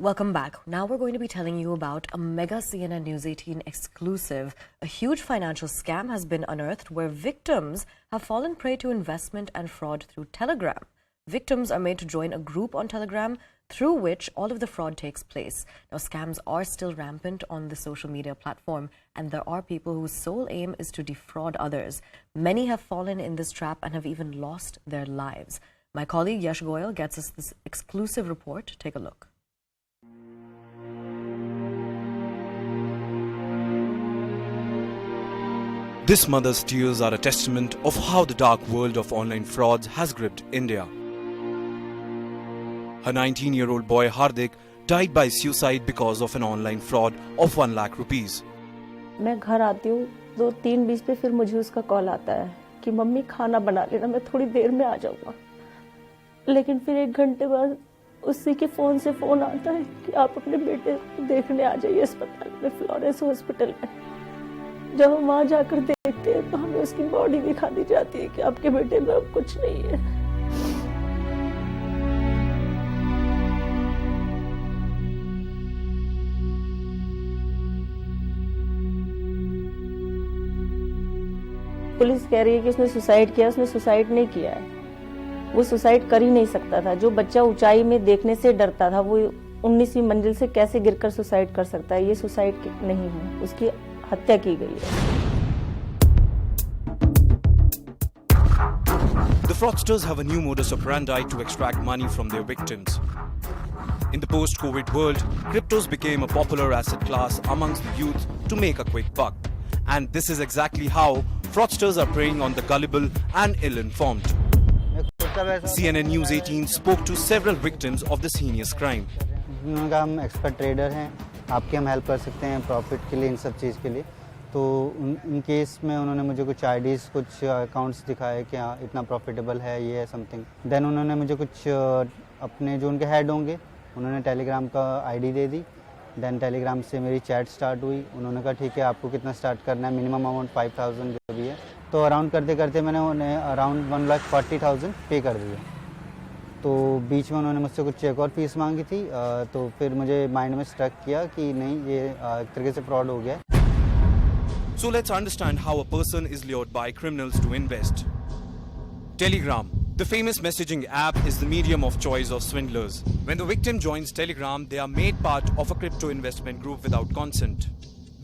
Welcome back. Now we're going to be telling you about a mega CNN News 18 exclusive. A huge financial scam has been unearthed where victims have fallen prey to investment and fraud through Telegram. Victims are made to join a group on Telegram through which all of the fraud takes place. Now, scams are still rampant on the social media platform, and there are people whose sole aim is to defraud others. Many have fallen in this trap and have even lost their lives. My colleague Yash Goyal gets us this exclusive report. Take a look. This mother's tears are a testament of how the dark world of online frauds has gripped India. Her 19-year-old boy Hardik died by suicide because of an online fraud of 1 lakh rupees. मैं घर आती हूँ तो 3:20 पे फिर मुझे उसका call आता है कि मम्मी खाना बना लेना, मैं थोड़ी देर में आ जाऊँगा। लेकिन फिर 1 घंटे बाद उसी के फ़ोन से फ़ोन आता है कि आप अपने बेटे को देखने आ जाइए अस्पताल में, फ्लोरेंस हॉस्पिटल में। जब हम वहाँ जाकर देखते हैं तो हमें उसकी बॉडी दिखा दी जाती है कि आपके बेटे में अब कुछ नहीं है। पुलिस कह रही है कि उसने सुसाइड किया। उसने सुसाइड नहीं किया है, वो सुसाइड कर ही नहीं सकता था। जो बच्चा ऊंचाई में देखने से डरता था वो 19वीं मंजिल से कैसे गिरकर सुसाइड कर सकता है? ये सुसाइड नहीं है, उसकी हत्या की गई है। The fraudsters have a new modus operandi to extract money from their victims. In the post-COVID world, cryptos became a popular asset class amongst the youth to make a quick buck. And this is exactly how fraudsters are preying on the gullible and ill-informed. CNN News 18 spoke to several victims of this heinous crime. उनका हम expert trader हैं, आपकी हम help कर सकते हैं profit के लिए, इन सब चीज़ के लिए। तो इन केस में उन्होंने मुझे कुछ आईडीज़, कुछ अकाउंट्स दिखाए कि हाँ इतना प्रॉफिटेबल है, ये है समथिंग। देन उन्होंने मुझे कुछ अपने जो उनके हेड होंगे उन्होंने टेलीग्राम का आईडी दे दी। देन टेलीग्राम से मेरी चैट स्टार्ट हुई। उन्होंने कहा ठीक है आपको कितना स्टार्ट करना है, मिनिमम अमाउंट 5000 जो भी है। तो अराउंड करते करते मैंने उन्हें अराउंड 1,40,000 पे कर दिया। तो बीच में उन्होंने मुझसे कुछ चेक और फीस मांगी थी। तो फिर मुझे माइंड में स्ट्रक किया कि नहीं ये एक तरीके से फ्रॉड हो गया। So let's understand how a person is lured by criminals to invest. Telegram, the famous messaging app, is the medium of choice of swindlers. When the victim joins Telegram, they are made part of a crypto investment group without consent.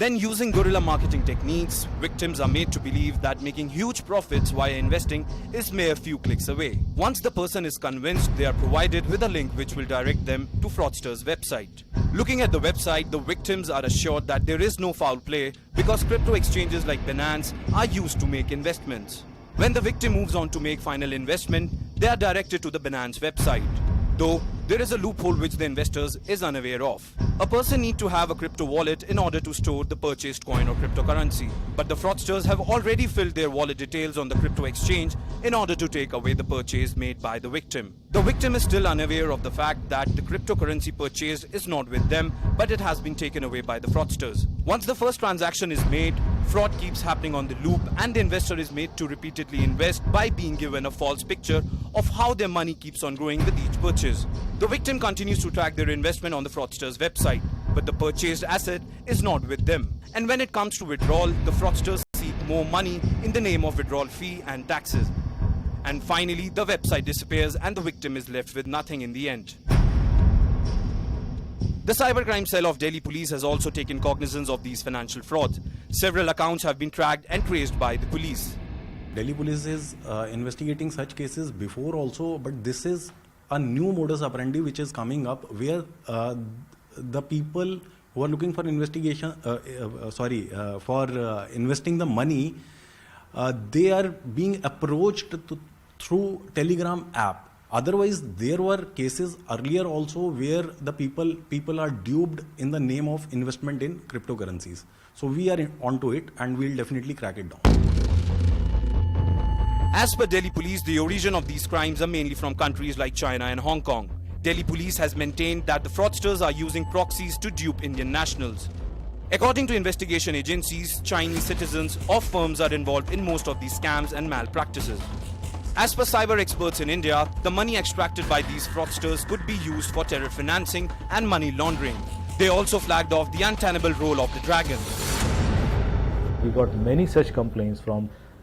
Then, using guerrilla marketing techniques, victims are made to believe that making huge profits via investing is mere few clicks away. Once the person is convinced, they are provided with a link which will direct them to fraudsters' website. Looking at the website, the victims are assured that there is no foul play because crypto exchanges like Binance are used to make investments. When the victim moves on to make final investment, they are directed to the Binance website. Though there is a loophole which the investors is unaware of. A person need to have a crypto wallet in order to store the purchased coin or cryptocurrency. But the fraudsters have already filled their wallet details on the crypto exchange in order to take away the purchase made by the victim. The victim is still unaware of the fact that the cryptocurrency purchased is not with them, but it has been taken away by the fraudsters. Once the first transaction is made, fraud keeps happening on the loop and the investor is made to repeatedly invest by being given a false picture of how their money keeps on growing with each purchase. The victim continues to track their investment on the fraudster's website, but the purchased asset is not with them. And when it comes to withdrawal, the fraudsters seek more money in the name of withdrawal fee and taxes. And finally, the website disappears and the victim is left with nothing in the end. The cybercrime cell of Delhi police has also taken cognizance of these financial frauds. Several accounts have been tracked and traced by the police. Delhi police is investigating such cases before also, but this is a new modus operandi which is coming up where the people who are looking for investigation, investing the money, they are being approached through Telegram app. Otherwise, there were cases earlier also where the people are duped in the name of investment in cryptocurrencies. So we are onto it and we'll definitely crack it down. As per Delhi police, the origin of these crimes are mainly from countries like China and Hong Kong. Delhi police has maintained that the fraudsters are using proxies to dupe Indian nationals. According to investigation agencies, Chinese citizens of firms are involved in most of these scams and malpractices. As per cyber experts in India, the money extracted by these fraudsters could be used for terror financing and money laundering. They also flagged off the untenable role of the dragon. We got many such complaints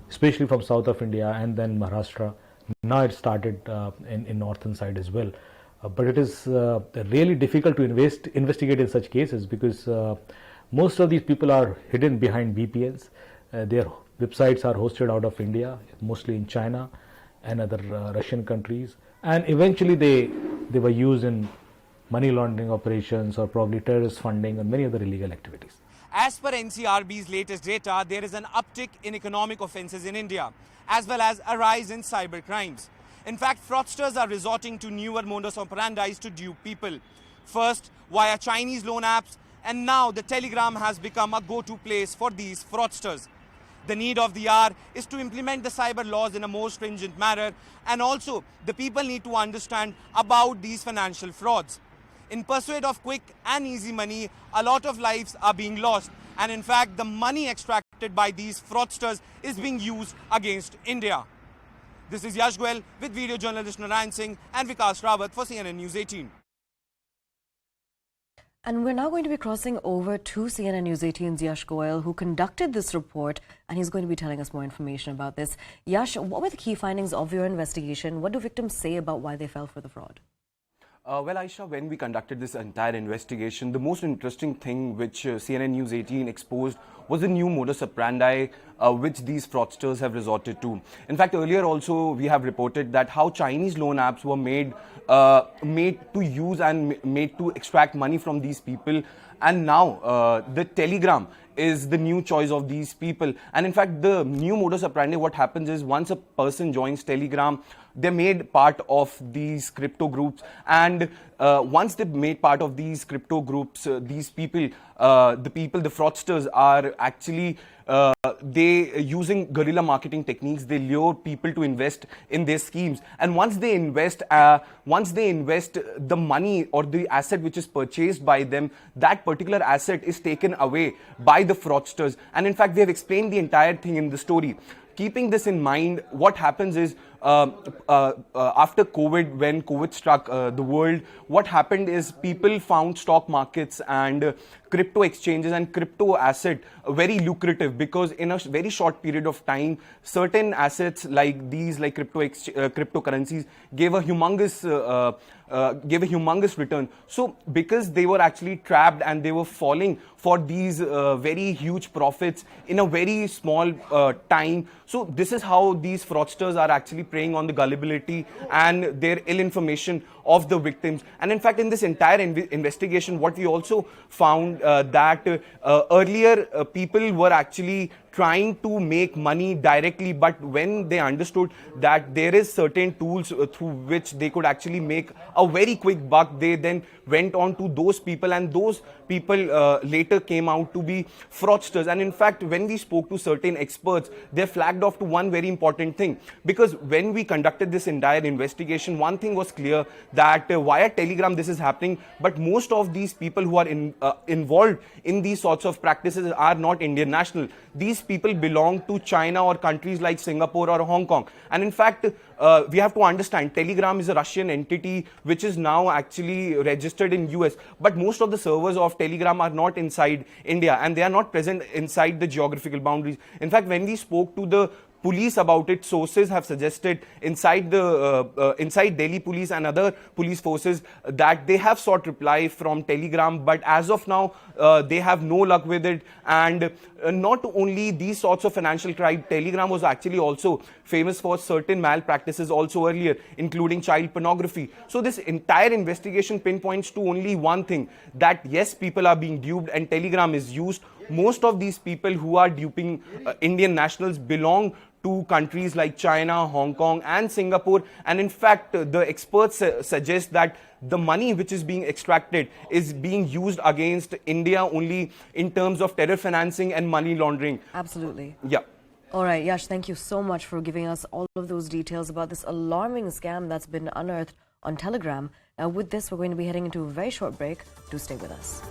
especially from south of India and then Maharashtra. Now it started in northern side as well. But it is really difficult to investigate in such cases because most of these people are hidden behind VPNs. Their websites are hosted out of India, mostly in China and other Russian countries. And eventually they were used in money laundering operations or probably terrorist funding and many other illegal activities. As per NCRB's latest data, there is an uptick in economic offences in India, as well as a rise in cyber crimes. In fact, fraudsters are resorting to newer modus operandi to dupe people. First, via Chinese loan apps, and now the Telegram has become a go-to place for these fraudsters. The need of the hour is to implement the cyber laws in a more stringent manner, and also the people need to understand about these financial frauds. In pursuit of quick and easy money, a lot of lives are being lost, and in fact the money extracted by these fraudsters is being used against India. This is Yash Goel with video journalist Narayan Singh and Vikas Rawat for CNN News 18. And we're now going to be crossing over to CNN News 18's Yash Goel, who conducted this report, and he's going to be telling us more information about this. Yash, what were the key findings of your investigation? What do victims say about why they fell for the fraud? Well, Aisha, when we conducted this entire investigation, the most interesting thing which CNN News 18 exposed was the new modus operandi which these fraudsters have resorted to. In fact, earlier also we have reported that how Chinese loan apps were made to use and made to extract money from these people. And now the Telegram is the new choice of these people. And in fact, the new modus operandi, what happens is once a person joins Telegram, they're made part of these crypto groups. And once they've made part of these crypto groups, these people, the fraudsters are actually they using guerrilla marketing techniques. They lure people to invest in their schemes, and once they invest the money or the asset which is purchased by them, that particular asset is taken away by the fraudsters. And in fact, they have explained the entire thing in the story. Keeping this in mind, what happens is after COVID, when COVID struck the world, what happened is people found stock markets and crypto exchanges and crypto asset very lucrative, because in a very short period of time, certain assets like these, like cryptocurrencies, gave a humongous return. So because they were actually trapped and they were falling for these very huge profits in a very small time. So this is how these fraudsters are actually preying on the gullibility and their ill information of the victims. And in fact, in this entire investigation, what we also found that earlier people were actually trying to make money directly, but when they understood that there is certain tools through which they could actually make a very quick buck, they then went on to those people, and those people later came out to be fraudsters. And in fact, when we spoke to certain experts, they flagged off to one very important thing, because when we conducted this entire investigation, one thing was clear, that via Telegram this is happening, but most of these people who are involved in these sorts of practices are not Indian national. These people belong to China or countries like Singapore or Hong Kong. And in fact, we have to understand, Telegram is a Russian entity which is now actually registered in US, but most of the servers of Telegram are not inside India, and they are not present inside the geographical boundaries. In fact, when we spoke to the police about it, sources have suggested inside Delhi police and other police forces that they have sought reply from Telegram, but as of now they have no luck with it. And not only these sorts of financial crime, Telegram was actually also famous for certain malpractices also earlier, including child pornography. So this entire investigation pinpoints to only one thing, that yes, people are being duped and Telegram is used. Most of these people who are duping Indian nationals belong to countries like China, Hong Kong and Singapore. And in fact, the experts suggest that the money which is being extracted is being used against India only in terms of terror financing and money laundering. Absolutely. Yeah. All right, Yash, thank you so much for giving us all of those details about this alarming scam that's been unearthed on Telegram. Now, with this, we're going to be heading into a very short break. Do stay with us.